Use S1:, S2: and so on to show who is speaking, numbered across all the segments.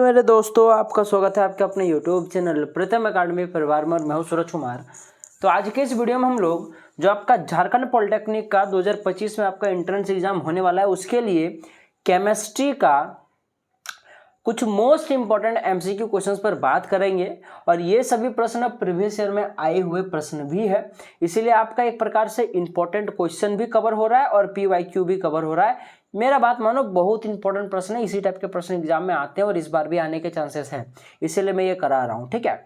S1: मेरे दोस्तों, आपका स्वागत है आपके अपने YouTube चैनल प्रथम अकादमी परिवार में। मैं हूं सूरज कुमार। तो आज के इस वीडियो में हम लोग जो आपका झारखंड पॉलिटेक्निक का 2025 में आपका एंट्रेंस एग्जाम होने वाला है उसके लिए केमिस्ट्री का कुछ मोस्ट इंपॉर्टेंट एमसीक्यू क्वेश्चंस पर बात करेंगे। और ये सभी प्रश्न प्रीवियस ईयर में आए हुए प्रश्न भी है, इसीलिए आपका एक प्रकार से इंपॉर्टेंट क्वेश्चन भी कवर हो रहा है और पीवाईक्यू भी कवर हो रहा है। मेरा बात मानो, बहुत इंपॉर्टेंट प्रश्न है, इसी टाइप के प्रश्न एग्जाम में आते हैं और इस बार भी आने के चांसेस हैं, इसीलिए मैं ये करा रहा हूँ। ठीक है,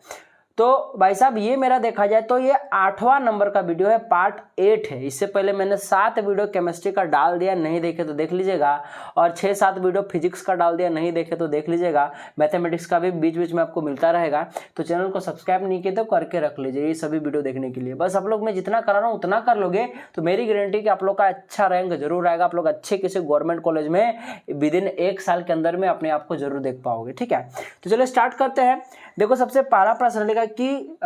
S1: तो भाई साहब ये मेरा देखा जाए तो ये 8वां नंबर का वीडियो है, पार्ट 8 है। इससे पहले मैंने 7 वीडियो केमिस्ट्री का डाल दिया, नहीं देखे तो देख लीजिएगा, और 6-7 वीडियो फिजिक्स का डाल दिया, नहीं देखे तो देख लीजिएगा। मैथमेटिक्स का भी बीच बीच में आपको मिलता रहेगा, तो चैनल को सब्सक्राइब नहीं किया तो करके रख लीजिए ये सभी वीडियो देखने के लिए। बस आप लोग मैं जितना करा रहा हूँ उतना कर लोगे तो मेरी गारंटी कि आप लोग का अच्छा रैंक जरूर आएगा। आप लोग अच्छे किसी गवर्नमेंट कॉलेज में विद इन 1 साल के अंदर में अपने आप को जरूर देख पाओगे। ठीक है, तो चलिए स्टार्ट करते हैं। देखो, सबसे पहला प्रश्न लेगा कि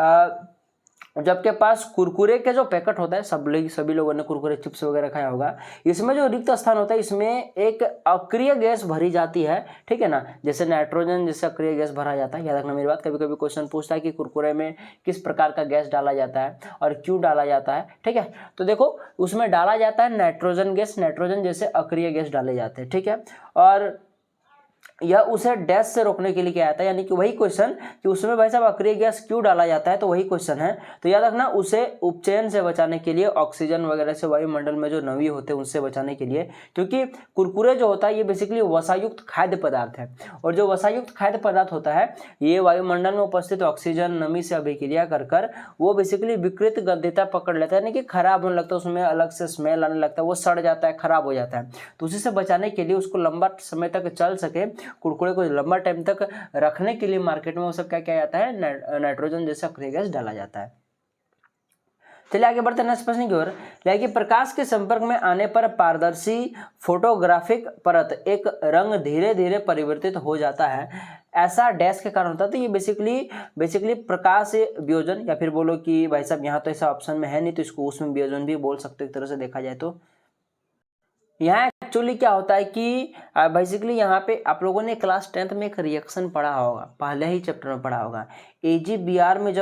S1: जब आपके पास कुरकुरे के जो पैकेट होता है, सभी लोगों ने कुरकुरे चिप्स वगैरह खाया होगा, इसमें जो रिक्त स्थान होता है इसमें एक अक्रिय गैस भरी जाती है। ठीक है ना, जैसे नाइट्रोजन जैसे अक्रिय गैस भरा जाता है। याद रखना मेरी बात, कभी कभी क्वेश्चन पूछता है कि कुरकुरे में किस प्रकार का गैस डाला जाता है और क्यों डाला जाता है। ठीक है, तो देखो उसमें डाला जाता है नाइट्रोजन गैस, नाइट्रोजन जैसे अक्रिय गैस डाले जाते हैं। ठीक है, और यह उसे डैश से रोकने के लिए क्या आता है, यानी कि वही क्वेश्चन कि उसमें भाई साहब अक्रिय गैस क्यों डाला जाता है, तो वही क्वेश्चन है। तो याद रखना, उसे उपचयन से बचाने के लिए, ऑक्सीजन वगैरह से वायुमंडल में जो नमी होते हैं उनसे बचाने के लिए, क्योंकि कुरकुरे जो होता है ये बेसिकली वसायुक्त खाद्य पदार्थ है, और जो वसायुक्त खाद्य पदार्थ होता है ये वायुमंडल में उपस्थित ऑक्सीजन नमी से अभिक्रिया कर वो बेसिकली विकृत गंधता पकड़ लेता है, यानी कि खराब होने लगता है, उसमें अलग से स्मेल आने लगता है, वो सड़ जाता है, खराब हो जाता है। तो उसी से बचाने के लिए, उसको लंबा समय तक चल सके, कुरकुरे को लंबा टाइम तक रखने के लिए मार्केट में वो सब क्या किया जाता है, नाइट्रोजन जैसा अक्रिय गैस डाला जाता है। चलिए आगे बढ़ते हैं नेक्स्ट प्रश्न की ओर। कि प्रकाश के संपर्क में आने पर पारदर्शी फोटोग्राफिक परत एक रंग धीरे धीरे परिवर्तित हो जाता है, ऐसा डैश के कारण होता है। तो ये बेसिकली प्रकाश वियोजन, या फिर बोलो कि भाई साहब यहाँ तो ऐसा ऑप्शन में है नहीं तो इसको उसमें वियोजन भी बोल सकते हो एक तरह से देखा जाए तो। यहाँ एक्चुअली क्या होता है कि बेसिकली यहाँ पे आप लोगों ने क्लास 10th में एक रिएक्शन पढ़ा होगा, पहले ही चैप्टर में पढ़ा होगा। AgBr में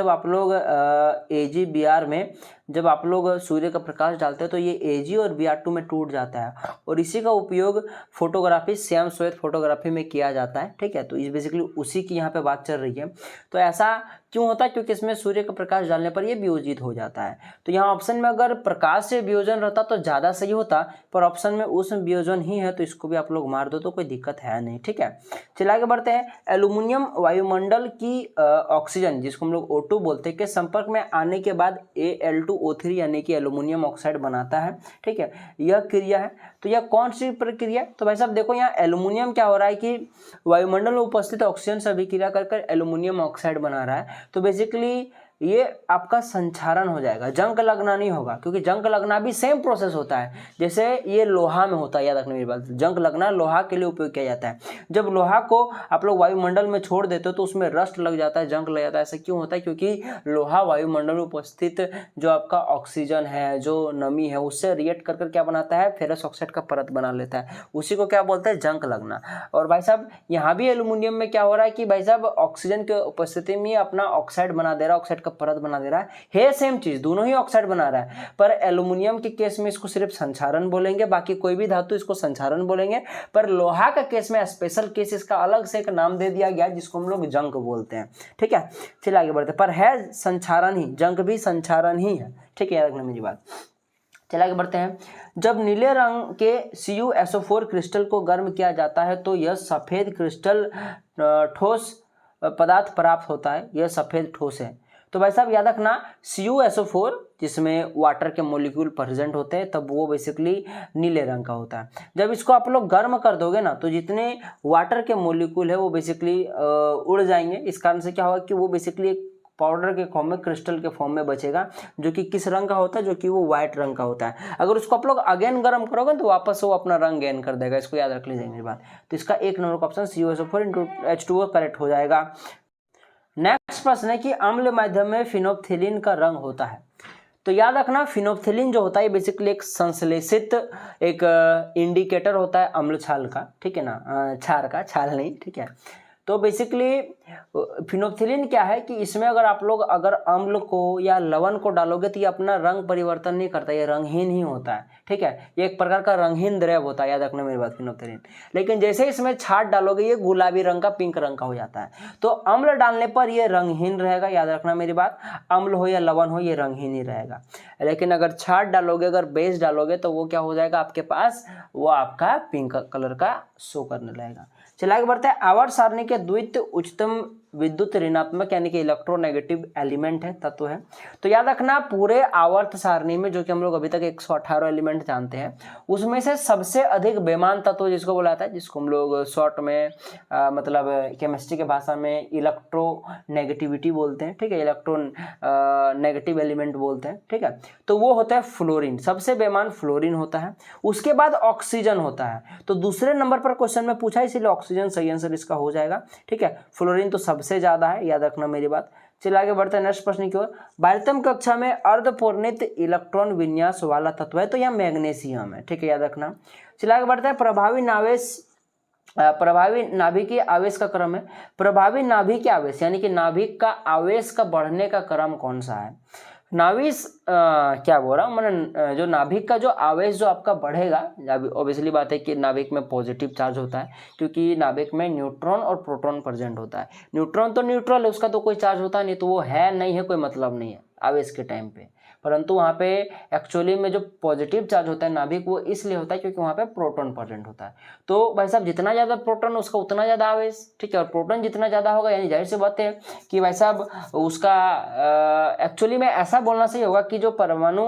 S1: जब आप लोग सूर्य का प्रकाश डालते हैं तो ये Ag और Br2 में टूट जाता है, और इसी का उपयोग फोटोग्राफी, श्याम श्वेत फोटोग्राफी में किया जाता है। ठीक है, तो इस बेसिकली उसी की यहाँ पे बात चल रही है। तो ऐसा क्यों होता है, क्योंकि इसमें सूर्य का प्रकाश डालने पर ये वियोजित हो जाता है। तो यहाँ ऑप्शन में अगर प्रकाश से वियोजन रहता तो ज़्यादा सही होता, पर ऑप्शन में उष्ण वियोजन ही है, तो इसको भी आप लोग मार दो तो कोई दिक्कत है नहीं। ठीक है, चलिए आगे बढ़ते हैं। एल्यूमिनियम वायुमंडल की ऑक्सीजन, जिसको हम लोग O2 बोलते हैं, के संपर्क में आने के बाद Al2O3 यानी कि एल्यूमिनियम ऑक्साइड बनाता है। ठीक है, यह क्रिया है। तो यह कौन सी प्रक्रिया है, तो भाई साहब देखो यहाँ एल्यूमिनियम क्या हो रहा है कि वायुमंडल में उपस्थित ऑक्सीजन से अभिक्रिया कर एल्यूमिनियम ऑक्साइड बना रहा है। तो बेसिकली ये आपका संक्षारण हो जाएगा, जंग लगना नहीं होगा, क्योंकि जंग लगना भी सेम प्रोसेस होता है जैसे ये लोहा में होता है। याद रखना मेरी बात, जंग लगना लोहा के लिए उपयोग किया जाता है। जब लोहा को आप लोग वायुमंडल में छोड़ देते हो तो उसमें रस्ट लग जाता है, जंग लग जाता है। ऐसा क्यों होता है, क्योंकि लोहा वायुमंडल में उपस्थित जो आपका ऑक्सीजन है, जो नमी है, उससे रिएक्ट कर क्या बनाता है, फेरस ऑक्साइड का परत बना लेता है, उसी को क्या बोलते हैं, जंग लगना। और भाई साहब यहाँ भी एल्यूमिनियम में क्या हो रहा है कि भाई साहब ऑक्सीजन के उपस्थिति में अपना ऑक्साइड बना दे रहा है, ऑक्साइड का परत बना दे रहा है सेम चीज, दोनों ही ऑक्साइड बना रहा है। पर एल्यूमिनियम के केस में इसको सिर्फ संक्षारण बोलेंगे, बाकी कोई भी धातु इसको संक्षारण बोलेंगे। पर लोहा का केस में स्पेशल केस, इसका अलग से एक नाम दे दिया गया जिसको हम लोग जंग बोलते हैं। ठीक है, चलिए आगे बढ़ते, पर है संक्षारण ही, जंग भी संक्षारण ही है। ठीक है, याद रखना मेरी बात। चलिए आगे बढ़ते हैं। जब नीले रंग के CuSO4 क्रिस्टल को गर्म किया जाता है तो यह सफेद क्रिस्टल ठोस पदार्थ प्राप्त होता है, यह सफेद ठोस है। तो भाई साहब याद रखना, CuSO4 जिसमें वाटर के मॉलिक्यूल प्रेजेंट होते हैं तब वो बेसिकली नीले रंग का होता है। जब इसको आप लोग गर्म कर दोगे ना तो जितने वाटर के मॉलिक्यूल है वो बेसिकली उड़ जाएंगे। इस कारण से क्या होगा कि वो बेसिकली एक पाउडर के फॉर्म में, क्रिस्टल के फॉर्म में बचेगा, जो कि किस रंग का होता है, जो कि वो व्हाइट रंग का होता है। अगर उसको आप लोग अगेन गर्म करोगे तो वापस वो अपना रंग गेन कर देगा, इसको याद रख लीजिए मेरी बात। तो इसका 1 नंबर का ऑप्शन CuSO4 × H2O करेक्ट हो जाएगा। नेक्स्ट प्रश्न है कि अम्ल माध्यम में फिनोप्थिलीन का रंग होता है। तो याद रखना, फिनोप्थिलीन जो होता है बेसिकली एक संश्लेषित एक इंडिकेटर होता है अम्ल छाल का। ठीक है ना, क्षार का, छाल नहीं। ठीक है, तो बेसिकली फिनोल्फ्थेलिन क्या है कि इसमें अगर आप लोग अगर अम्ल को या लवण को डालोगे तो ये अपना रंग परिवर्तन नहीं करता, ये रंगहीन ही होता है, ठीक है। ये एक प्रकार का रंगहीन द्रव होता है, याद रखना मेरी बात, फिनोल्फ्थेलिन। लेकिन जैसे इसमें छाट डालोगे ये गुलाबी रंग का, पिंक रंग का हो जाता है। तो अम्ल डालने पर ये रंगहीन रहेगा, याद रखना मेरी बात, अम्ल हो या लवण हो ये रंगहीन ही रहेगा। लेकिन अगर छाट डालोगे, अगर बेस डालोगे तो वो क्या हो जाएगा आपके पास, वो आपका पिंक कलर का शो करने लगेगा। चलिए आगे बढ़ते हैं। आवर्त सारणी के द्वितीय उच्चतम विद्युत ऋणात्मक यानी कि इलेक्ट्रोनेगेटिव एलिमेंट है, तत्व है। तो याद रखना पूरे आवर्त सारणी में जो कि हम लोग अभी तक 118 एलिमेंट जानते हैं, उसमें से सबसे अधिक बेमान तत्व जिसको बोला जाता है, जिसको हम लोग शॉर्ट में मतलब केमिस्ट्री के भाषा में इलेक्ट्रोनेगेटिविटी बोलते हैं, ठीक है, इलेक्ट्रॉन नेगेटिव एलिमेंट बोलते हैं, ठीक है। तो वो होता है फ्लोरीन, सबसे बेमान फ्लोरीन होता है। उसके बाद ऑक्सीजन होता है, तो दूसरे नंबर पर क्वेश्चन में पूछा, इसीलिए ऑक्सीजन सही आंसर इसका हो जाएगा, ठीक है। फ्लोरीन तो सबसे ज्यादा है, याद रखना मेरी बात। चलिए आगे बढ़ते हैं नेक्स्ट प्रश्न की ओर। 12वीं कक्षा में अर्धपूर्णित इलेक्ट्रॉन विन्यास वाला तत्व है, तो यह मैग्नीशियम है, ठीक है, याद रखना। चलिए आगे बढ़ते हैं। प्रभावी नाभिकीय आवेश का क्रम है। प्रभावी नाभिकीय आवेश यानी कि नाभिक का आवेश का बढ़ने का क्रम कौन सा है? नाविस क्या बोल रहा हूँ मैंने, जो नाभिक का जो आवेश जो आपका बढ़ेगा, ऑब्वियसली बात है कि नाभिक में पॉजिटिव चार्ज होता है, क्योंकि नाभिक में न्यूट्रॉन और प्रोटॉन प्रेजेंट होता है। न्यूट्रॉन तो न्यूट्रल है, उसका तो कोई चार्ज होता नहीं, तो वो है नहीं है, कोई मतलब नहीं है आवेश के टाइम पे। परंतु वहाँ पे एक्चुअली में जो पॉजिटिव चार्ज होता है नाभिक, वो इसलिए होता है क्योंकि वहाँ पे प्रोटॉन प्रेजेंट होता है। तो भाई साहब जितना ज़्यादा प्रोटॉन उसका उतना ज़्यादा आवेश, ठीक है, और प्रोटॉन जितना ज़्यादा होगा, यानी जाहिर सी बात है कि भाई साहब उसका एक्चुअली में ऐसा बोलना सही होगा कि जो परमाणु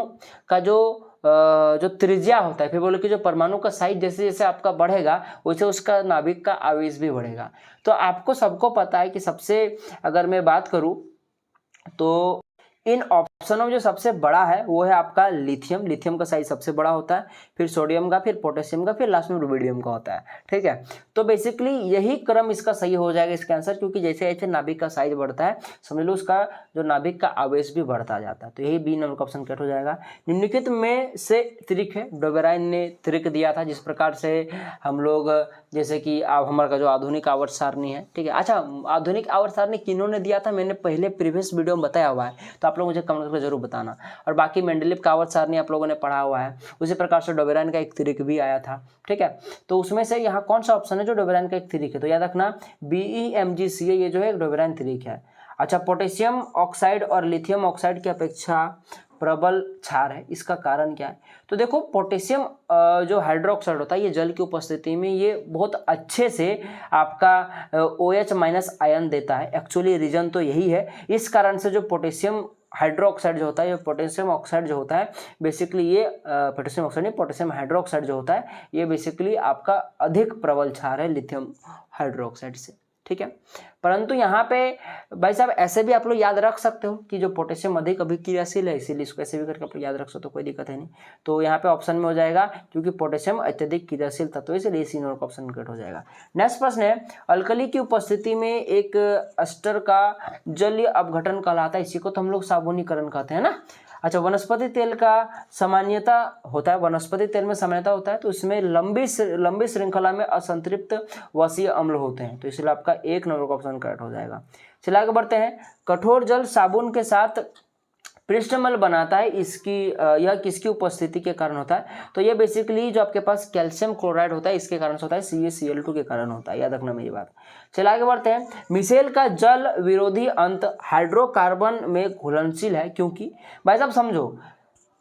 S1: का जो त्रिज्या होता है, फिर बोलो कि जो परमाणु का साइज जैसे जैसे आपका बढ़ेगा वैसे उसका नाभिक का आवेश भी बढ़ेगा। तो आपको सबको पता है कि सबसे, अगर मैं बात करूँ तो इन ऑप्शनों में जो सबसे बड़ा है वो है आपका लिथियम। लिथियम का साइज सबसे बड़ा होता है, फिर सोडियम का, फिर पोटेशियम का, फिर लास्ट में रुबिडियम का होता है, ठीक है। तो बेसिकली यही क्रम इसका सही हो जाएगा इसका आंसर, क्योंकि जैसे जैसे नाभिक का साइज बढ़ता है समझ लो उसका जो नाभिक का आवेश भी बढ़ता जाता है। तो यही बी नंबर का ऑप्शन कट हो जाएगा। निम्नलिखित में से त्रिक है, डोबेराइन ने त्रिक दिया था, जिस प्रकार से हम लोग, जैसे कि हमारा का जो आधुनिक आवर्त सारणी है, ठीक है। अच्छा, आधुनिक आवर्त सारणी किन्होंने दिया था मैंने पहले प्रीवियस वीडियो में बताया हुआ है, तो आप लोग मुझे कमेंट करके जरूर बताना। और बाकी मेंडलीव का आवर्त सारणी आप लोगों ने पढ़ा हुआ है, उसी प्रकार से डोबेराइन का एक त्रिक भी आया था, ठीक है। तो उसमें से यहाँ कौन सा ऑप्शन है जो डोबेराइन का एक त्रिक है? तो याद रखना BeMgCa ये जो है एक डोबेराइन त्रिक है। अच्छा, पोटेशियम ऑक्साइड और लिथियम ऑक्साइड की अपेक्षा प्रबल क्षार है, इसका कारण क्या है? तो देखो पोटेशियम जो हाइड्रोक्साइड होता है ये जल की उपस्थिति में ये बहुत अच्छे से आपका OH- आयन देता है। एक्चुअली रीजन तो यही है, इस कारण से जो पोटेशियम हाइड्रोक्साइड जो होता है, ये पोटेशियम ऑक्साइड जो होता है बेसिकली, ये पोटेशियम ऑक्साइड नहीं, पोटेशियम हाइड्रोक्साइड जो होता है ये बेसिकली आपका अधिक प्रबल क्षार है लिथियम हाइड्रोक्साइड से, ठीक है। परंतु यहाँ पे भाई साहब ऐसे भी आप लोग याद रख सकते हो कि जो पोटेशियम अधिक अभिक्रियाशील है, इसीलिए इसको ऐसे भी करके आप लोग याद रख सकते हो, कोई दिक्कत है नहीं। तो यहाँ पे ऑप्शन में हो जाएगा क्योंकि पोटेशियम अत्यधिक क्रियाशील तत्व है, इसलिए सी नंबर का ऑप्शन कट हो जाएगा। नेक्स्ट प्रश्न है, अल्कली की उपस्थिति में एक अस्टर का जलीय अपघटन कहलाता है, इसी को तो हम लोग साबुनीकरण कहते हैं ना। अच्छा, वनस्पति तेल का सामान्यता होता है, वनस्पति तेल में सामान्यता होता है, तो इसमें लंबी श्रृंखला में असंतृप्त वसीय अम्ल होते हैं, तो इसलिए आपका एक नंबर का ऑप्शन करेक्ट हो जाएगा। चलिए आगे बढ़ते हैं। कठोर जल साबुन के साथ पृष्ठमल बनाता है, इसकी यह किसकी उपस्थिति के कारण होता है? तो ये बेसिकली जो आपके पास कैल्शियम क्लोराइड होता है इसके कारण से होता है, CaCl2 के कारण होता है, याद रखना मेरी बात। चलिए आगे बढ़ते हैं। मिशेल का जल विरोधी अंत हाइड्रोकार्बन में घुलनशील है, क्योंकि भाई साहब समझो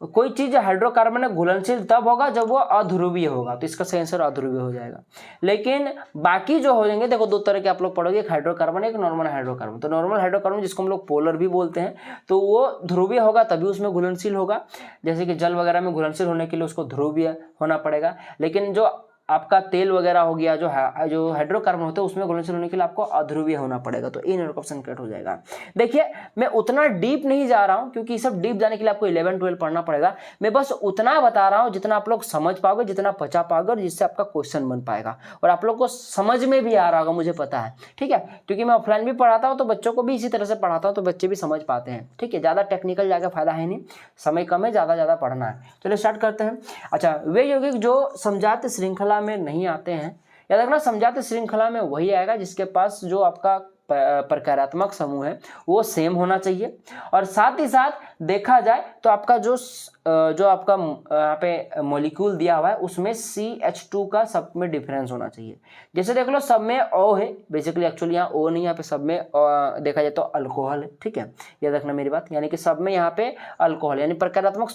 S1: कोई चीज हाइड्रोकार्बन में घुलनशील तब होगा जब वो अध्रुवीय होगा, तो इसका सही आंसर अध्रुवीय हो जाएगा। लेकिन बाकी जो हो जाएंगे, देखो दो तरह के आप लोग पढ़ोगे, एक हाइड्रोकार्बन एक नॉर्मल हाइड्रोकार्बन। तो नॉर्मल हाइड्रोकार्बन जिसको हम लोग पोलर भी बोलते हैं, तो वो ध्रुवीय होगा तभी उसमें घुलनशील होगा, जैसे कि जल वगैरह में घुलनशील होने के लिए उसको ध्रुवीय होना पड़ेगा। लेकिन जो आपका तेल वगैरह हो गया, जो हाइड्रोकार्बन होते हैं उसमें घुलनशील होने के लिए आपको अध्रुवीय होना पड़ेगा, तो ए नंबर ऑप्शन करेक्ट हो जाएगा। देखिए मैं उतना डीप नहीं जा रहा हूं क्योंकि ये सब डीप जाने के लिए आपको 11-12 पढ़ना पड़ेगा, मैं बस उतना बता रहा हूं जितना आप लोग समझ पाओगे, जितना पचा पाओगे, और जिससे आपका क्वेश्चन बन पाएगा और आप लोग को समझ में भी आ रहा होगा, मुझे पता है, ठीक है। क्योंकि मैं ऑफलाइन भी पढ़ाता हूँ तो बच्चों को भी इसी तरह से पढ़ाता हूँ, तो बच्चे भी समझ पाते हैं, ठीक है। ज़्यादा टेक्निकल जाकर फायदा है नहीं, समय कम है, ज़्यादा पढ़ना है। चलिए स्टार्ट करते हैं। अच्छा, वे यौगिक जो समजात श्रृंखला में नहीं आते हैं याद रखना समझाते श्रृंखला में वही आएगा जिसके पास जो आपका प्रकारात्मक समूह है वो सेम होना चाहिए, और साथ ही साथ देखा जाए तो आपका जो आपका यहाँ पे मॉलिक्यूल दिया हुआ है उसमें CH2 का सब में डिफरेंस होना चाहिए। जैसे देख लो सब में O है, बेसिकली एक्चुअली यहाँ O नहीं, यहाँ पे सब में देखा जाए तो अल्कोहल है, ठीक है, याद रखना मेरी बात, यानी कि सब में यहाँ पे अल्कोहल, यानी प्रकारात्मक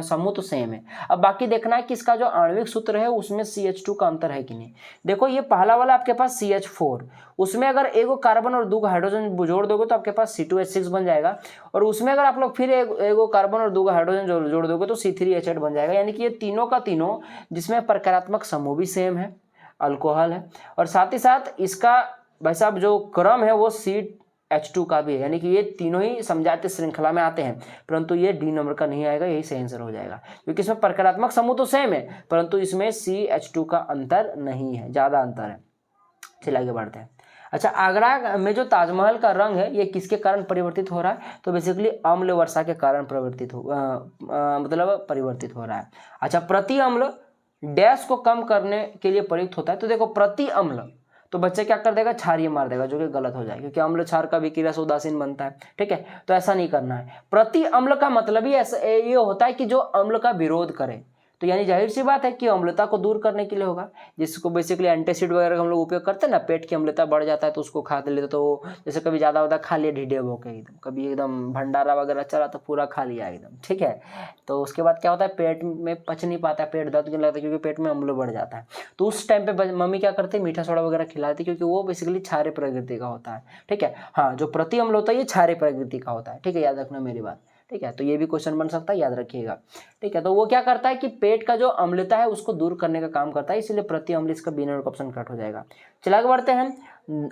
S1: समूह तो सेम है। अब बाकी देखना है कि इसका जो आणविक सूत्र है उसमें CH2 का अंतर है कि नहीं। देखो ये पहला वाला आपके पास CH4, उसमें अगर एगो कार्बन और 2 हाइड्रोजन जोड़ दोगे तो आपके पास C2H6 बन जाएगा, और उसमें अगर आप लोग फिर एगो कार्बन और 2 हाइड्रोजन जोड़ दोगे तो C3H8 बन जाएगा। यानी कि ये तीनों का तीनों जिसमें प्रकारात्मक समूह भी सेम है, अल्कोहल है, और साथ ही साथ इसका भाई साहब जो क्रम है वो CH2 का भी है, यानी कि ये तीनों ही समझाते श्रृंखला में आते हैं, परंतु ये D नंबर का नहीं आएगा, यही सही आंसर हो जाएगा, क्योंकि इसमें प्रकारात्मक समूह तो सेम है परंतु इसमें CH2 का अंतर नहीं है, ज़्यादा अंतर है। चलिए आगे बढ़ते हैं। अच्छा, आगरा में जो ताजमहल का रंग है ये किसके कारण परिवर्तित हो रहा है, तो बेसिकली अम्ल वर्षा के कारण परिवर्तित हो रहा है। अच्छा, प्रति अम्ल डैश को कम करने के लिए प्रयुक्त होता है, तो देखो प्रति अम्ल तो बच्चे क्या कर देगा, क्षारीय मार देगा, जो कि गलत हो जाएगा क्योंकि अम्ल क्षार का विक्रिया से उदासीन बनता है, ठीक है, तो ऐसा नहीं करना है। प्रति अम्ल का मतलब ही ऐसा ये होता है कि जो अम्ल का विरोध करे, तो यानी जाहिर सी बात है कि अम्लता को दूर करने के लिए होगा, जिसको बेसिकली एंटासिड वगैरह का हम लोग उपयोग करते हैं ना, पेट की अम्लता बढ़ जाता है तो उसको खा लेते, तो जैसे कभी ज़्यादा होता खा लिया ढीडे होकर एकदम, कभी एकदम भंडारा वगैरह चला तो पूरा खा लिया एकदम, ठीक है, तो उसके बाद क्या होता है पेट में पच नहीं पाता है, पेट दर्द करने लगता है क्योंकि पेट में अम्ल बढ़ जाता है। तो उस टाइम पे मम्मी क्या करती है, मीठा सोडा वगैरह खिलाती क्योंकि वो बेसिकली क्षारीय प्रकृति का होता है, ठीक है। हाँ, जो प्रति अम्ल होता है ये क्षारीय प्रकृति का होता है, ठीक है, याद रखना मेरी बात, ठीक है, तो ये भी क्वेश्चन बन सकता है, याद रखिएगा, ठीक है। तो वो क्या करता है कि पेट का जो अम्लता है उसको दूर करने का काम करता है, इसलिए प्रति अम्ल इसका बी नंबर का ऑप्शन कट हो जाएगा। चलिए आगे बढ़ते हैं।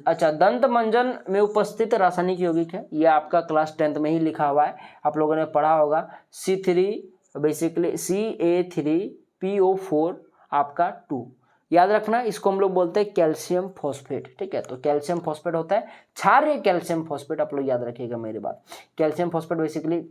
S1: अच्छा, दंत मंजन में उपस्थित रासायनिक यौगिक है, ये आपका क्लास 10th में ही लिखा हुआ है, आप लोगों ने पढ़ा होगा, C3 बेसिकली CA3PO4 आपका 2, याद रखना इसको हम लोग बोलते हैं कैल्शियम फॉस्फेट, ठीक है, तो कैल्शियम फॉस्फेट होता है क्षारीय कैल्शियम फॉस्फेट, आप लोग याद रखिएगा मेरी बात। कैल्शियम फॉस्फेट बेसिकली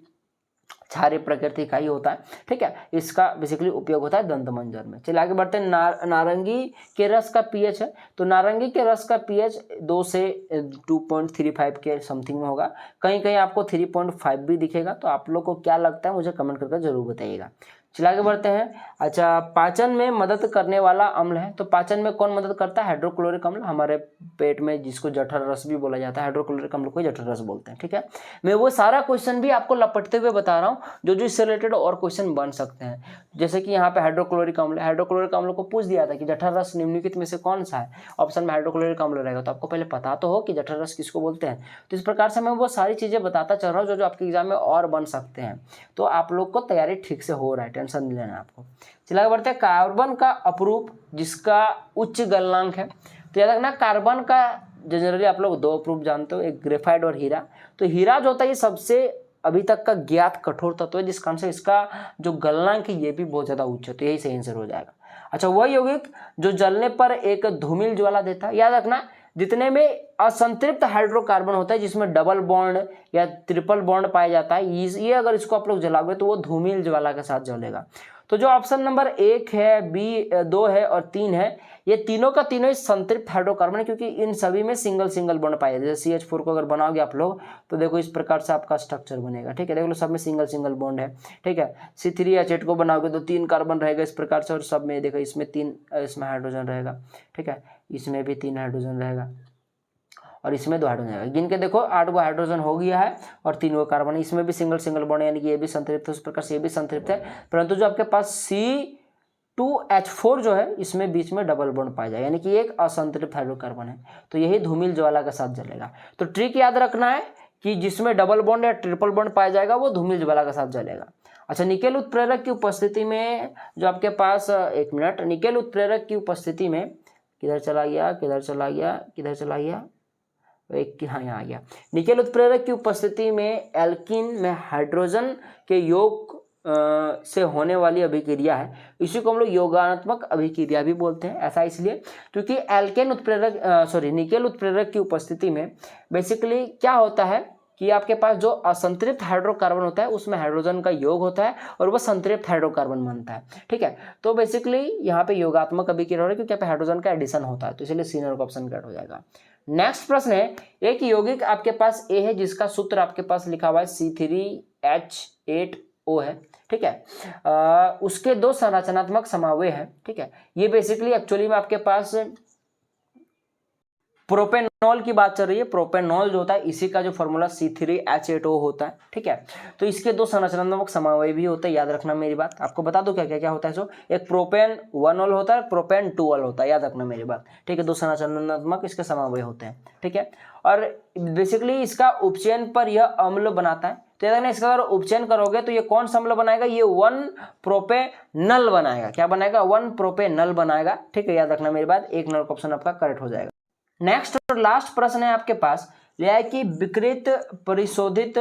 S1: क्षारीय प्रकृति का ही होता है, ठीक है, इसका बेसिकली उपयोग होता है दंत मंजन में। चलिए आगे बढ़ते हैं। नारंगी के रस का पीएच है, तो नारंगी के रस का पीएच 2 से 2.35 के समथिंग में होगा, कहीं कहीं आपको 3.5 भी दिखेगा, तो आप लोग को क्या लगता है मुझे कमेंट करके जरूर बताइएगा। चलिए आगे बढ़ते हैं। अच्छा, पाचन में मदद करने वाला अम्ल है, तो पाचन में कौन मदद करता है, हाइड्रोक्लोरिक अम्ल, हमारे पेट में जिसको जठर रस भी बोला जाता है, हाइड्रोक्लोरिक अम्ल को जठर रस बोलते हैं, ठीक है। मैं वो सारा क्वेश्चन भी आपको लपटते हुए बता रहा हूँ जो इससे रिलेटेड और क्वेश्चन बन सकते हैं, जैसे कि यहाँ पे हाइड्रोक्लोरिक अम्ल, हाइड्रोक्लोरिक अम्ल को पूछ दिया था कि जठर रस निम्नलिखित में से कौन सा है, ऑप्शन में हाइड्रोक्लोरिक अम्ल रहेगा, तो आपको पहले पता तो हो कि जठर रस किसको बोलते हैं। तो इस प्रकार से मैं वो सारी चीजें बताता चल रहा हूँ जो आपके एग्जाम में और बन सकते हैं, तो आप लोग को तैयारी ठीक से हो रहा है, टेंशन नहीं लेना आपको। चलिए आगे बढ़ते हैं। कार्बन का अपरूप जिसका उच्च गलनांक है, तो याद रखना कार्बन का जनरली आप लोग 2 अपरूप जानते हो, एक ग्रेफाइट और हीरा। तो हीरा जो होता है ये सबसे अभी तक का ज्ञात कठोर तत्व है, जिस कारण से इसका जो गलनांक है ये भी बहुत ज्यादा उच्च है, तो यही सही आंसर हो जाएगा। अच्छा, वह यौगिक जो जलने पर एक धूमिल ज्वाला देता है, याद रखना जितने में असंतृप्त हाइड्रोकार्बन होता है जिसमें डबल बॉन्ड या ट्रिपल बॉन्ड पाया जाता है, ये अगर इसको आप लोग जलाओगे तो वो धूमिल ज्वाला के साथ जलेगा। तो जो ऑप्शन नंबर 1 है, B2 है और 3 है, ये तीनों का तीनों ही संतृप्त हाइड्रोकार्बन है, क्योंकि इन सभी में सिंगल सिंगल बॉन्ड पाए जाते हैं। जैसे CH4 को अगर बनाओगे आप लोग तो देखो इस प्रकार से आपका स्ट्रक्चर बनेगा, ठीक है, देख लो सब में सिंगल सिंगल बॉन्ड है, ठीक है। C3H8 को बनाओगे तो 3 कार्बन रहेगा इस प्रकार से, और सब में देखो इसमें 3 इसमें हाइड्रोजन रहेगा, ठीक है, इसमें भी 3 हाइड्रोजन रहेगा और इसमें 2 हाइड्रोजन रहेगा। गिन के देखो 8 गो हाइड्रोजन हो गया है और 3 गो कार्बन, इसमें भी सिंगल सिंगल बॉन्ड, यानी कि ये भी संतृप्त है, उस प्रकार से ये भी संतृप्त है, परंतु जो आपके पास C2H4 जो है इसमें बीच में डबल बॉन्ड पाया जाए, यानी कि एक असंतृप्त हाइड्रोकार्बन है, तो यही धूमिल ज्वाला के साथ जलेगा। तो ट्रिक याद रखना है कि जिसमें डबल बॉन्ड या ट्रिपल बॉन्ड पाया जाएगा वो धूमिल ज्वाला के साथ जलेगा। अच्छा, निकेल उत्प्रेरक की उपस्थिति में जो आपके पास, एक मिनट, निकेल उत्प्रेरक की उपस्थिति में किधर चला गया, एक, हाँ यहाँ आ गया। निकेल उत्प्रेरक की उपस्थिति में एल्कीन में हाइड्रोजन के योग से होने वाली अभिक्रिया है, इसी को हम लोग योगात्मक अभिक्रिया भी बोलते हैं। ऐसा इसलिए क्योंकि निकेल उत्प्रेरक की उपस्थिति में बेसिकली क्या होता है कि आपके पास जो असंतृप्त हाइड्रोकार्बन होता है उसमें हाइड्रोजन का योग होता है और वो संतृप्त हाइड्रोकार्बन बनता है। ठीक है, तो बेसिकली यहाँ पे योगात्मक अभिक्रिया हो रहा है क्योंकि यहाँ पे हाइड्रोजन का एडिशन होता है, तो इसलिए सी नंबर का ऑप्शन करेक्ट हो जाएगा। नेक्स्ट प्रश्न है, एक यौगिक आपके पास ए है जिसका सूत्र आपके पास लिखा हुआ है C3H8O है। ठीक है, उसके दो संरचनात्मक समन्वय है। ठीक है, ये बेसिकली एक्चुअली में आपके पास प्रोपेनॉल की बात चल रही है। प्रोपेनॉल जो होता है इसी का जो फॉर्मूला C3H8O होता है। ठीक है, तो इसके दो संरचनात्मक समन्वय भी होते हैं, याद रखना मेरी बात। आपको बता दो क्या क्या क्या होता है। सो एक प्रोपेन 1ऑल होता है, प्रोपेन 2ऑल होता है, याद रखना मेरी बात। ठीक है, दो संरचनात्मक इसके समन्वय होते हैं। ठीक है, और बेसिकली इसका उपचयन पर यह अम्ल बनाता है। तो याद रखना, इसका अगर उपचयन करोगे तो ये कौन सा अम्ल बनाएगा, ये 1-प्रोपेनल बनाएगा। क्या बनाएगा, 1-प्रोपेनल बनाएगा। ठीक है, याद रखना मेरी बात, एक नंबर ऑप्शन आपका करेक्ट हो जाएगा। नेक्स्ट और लास्ट प्रश्न है आपके पास, यह है कि विकृत परिशोधित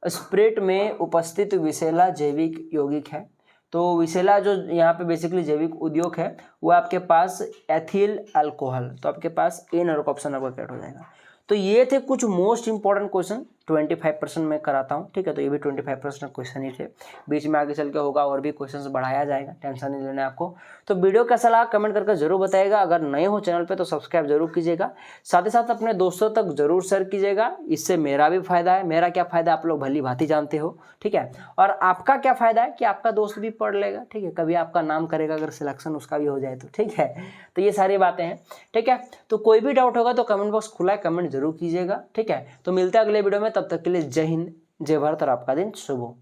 S1: स्प्रिट में उपस्थित विषैला जैविक यौगिक है। तो विषैला जो यहाँ पे बेसिकली जैविक उद्योग है वो आपके पास एथिल अल्कोहल, तो आपके पास ए नंबर ऑप्शन आपका करेक्ट हो जाएगा। तो ये थे कुछ मोस्ट इंपॉर्टेंट क्वेश्चन, 25% में कराता हूँ। ठीक है, तो ये भी 25% क्वेश्चन ही थे, बीच में आगे चल के होगा और भी क्वेश्चंस बढ़ाया जाएगा, टेंशन नहीं लेना है आपको। तो वीडियो कैसा लगा कमेंट करके जरूर बताइएगा। अगर नए हो चैनल पे तो सब्सक्राइब जरूर कीजिएगा, साथ ही साथ अपने दोस्तों तक जरूर शेयर कीजिएगा। इससे मेरा भी फायदा है, मेरा क्या फायदा आप लोग भली भांति जानते हो। ठीक है, और आपका क्या फायदा है कि आपका दोस्त भी पढ़ लेगा। ठीक है, कभी आपका नाम करेगा अगर सिलेक्शन उसका भी हो जाए तो। ठीक है, तो ये सारी बातें हैं। ठीक है, तो कोई भी डाउट होगा तो कमेंट बॉक्स खुला है, कमेंट जरूर कीजिएगा। ठीक है, तो मिलते हैं अगले वीडियो में, तब तक के लिए जय हिंद, जय भारत और आपका दिन शुभ हो।